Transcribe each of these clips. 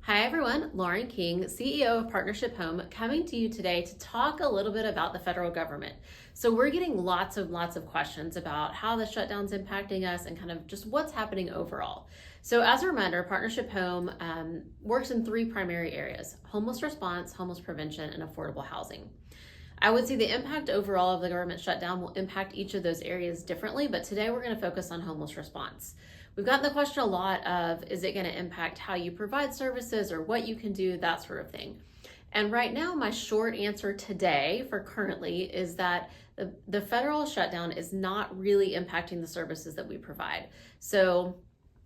Hi everyone, Lauren King, CEO of Partnership Home, coming to you today to talk a little bit about the federal government. So we're getting lots of questions about how the shutdown's impacting us and kind of just what's happening overall. So as a reminder, Partnership Home works in three primary areas: homeless response, homeless prevention, and affordable housing. I would say the impact overall of the government shutdown will impact each of those areas differently, but today we're going to focus on homeless response. We've gotten the question a lot of, is it going to impact how you provide services or what you can do, that sort of thing. And right now, my short answer today for currently is that the federal shutdown is not really impacting the services that we provide. So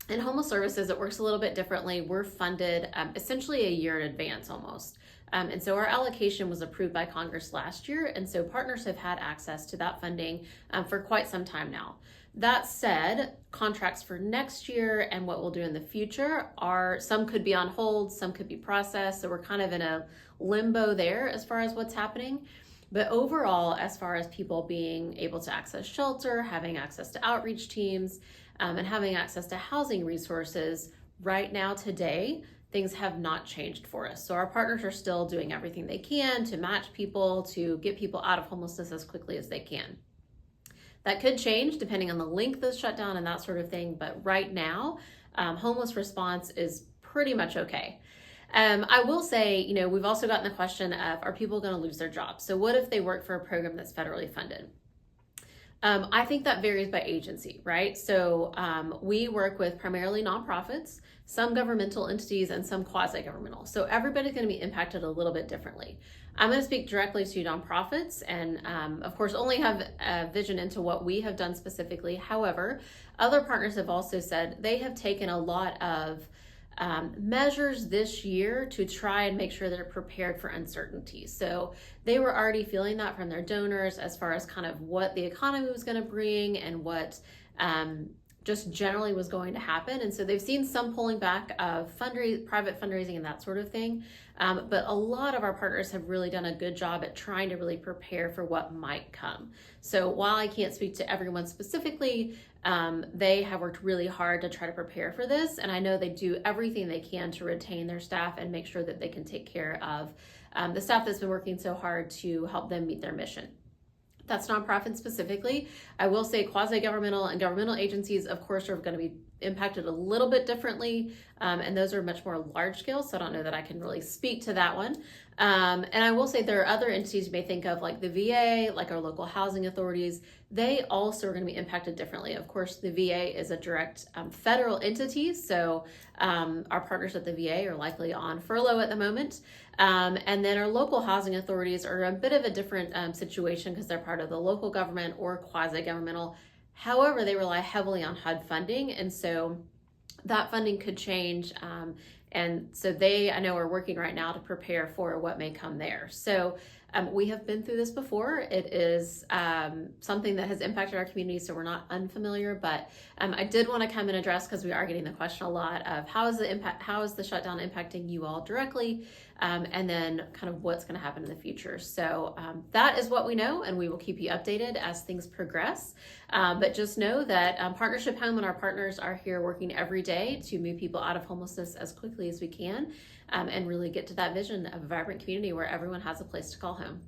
in homeless services, it works a little bit differently. We're funded essentially a year in advance almost. And so our allocation was approved by Congress last year. And so partners have had access to that funding for quite some time now. That said, contracts for next year and what we'll do in the future some could be on hold, some could be processed. So we're kind of in a limbo there as far as what's happening. But overall, as far as people being able to access shelter, having access to outreach teams, and having access to housing resources, right now today, things have not changed for us. So our partners are still doing everything they can to match people, to get people out of homelessness as quickly as they can. That could change depending on the length of the shutdown and that sort of thing, but right now, homeless response is pretty much okay. I will say, we've also gotten the question of, are people going to lose their jobs? So what if they work for a program that's federally funded? I think that varies by agency, right? So we work with primarily nonprofits, some governmental entities, and some quasi-governmental. So everybody's going to be impacted a little bit differently. I'm going to speak directly to nonprofits and, of course, only have a vision into what we have done specifically. However, other partners have also said they have taken a lot of measures this year to try and make sure they're prepared for uncertainty. So they were already feeling that from their donors as far as kind of what the economy was going to bring and what just generally was going to happen. And so they've seen some pulling back of private fundraising and that sort of thing. But a lot of our partners have really done a good job at trying to really prepare for what might come. So while I can't speak to everyone specifically, they have worked really hard to try to prepare for this. And I know they do everything they can to retain their staff and make sure that they can take care of the staff that's been working so hard to help them meet their mission. That's nonprofit specifically. I will say quasi-governmental and governmental agencies, of course, are going to be impacted a little bit differently. And those are much more large scale. So I don't know that I can really speak to that one. And I will say there are other entities you may think of, like the VA, like our local housing authorities. They also are going to be impacted differently. Of course, the VA is a direct federal entity. So our partners at the VA are likely on furlough at the moment. And then our local housing authorities are a bit of a different situation because they're part of the local government or quasi-governmental. However, they rely heavily on HUD funding, and so that funding could change. And so I know, are working right now to prepare for what may come there. So we have been through this before. It is something that has impacted our community, so we're not unfamiliar. But I did want to come and address, because we are getting the question a lot of how is the shutdown impacting you all directly, and then kind of what's going to happen in the future. So that is what we know, and we will keep you updated as things progress. But just know that Partnership Home and our partners are here working every day to move people out of homelessness as quickly as we can, and really get to that vision of a vibrant community where everyone has a place to call home.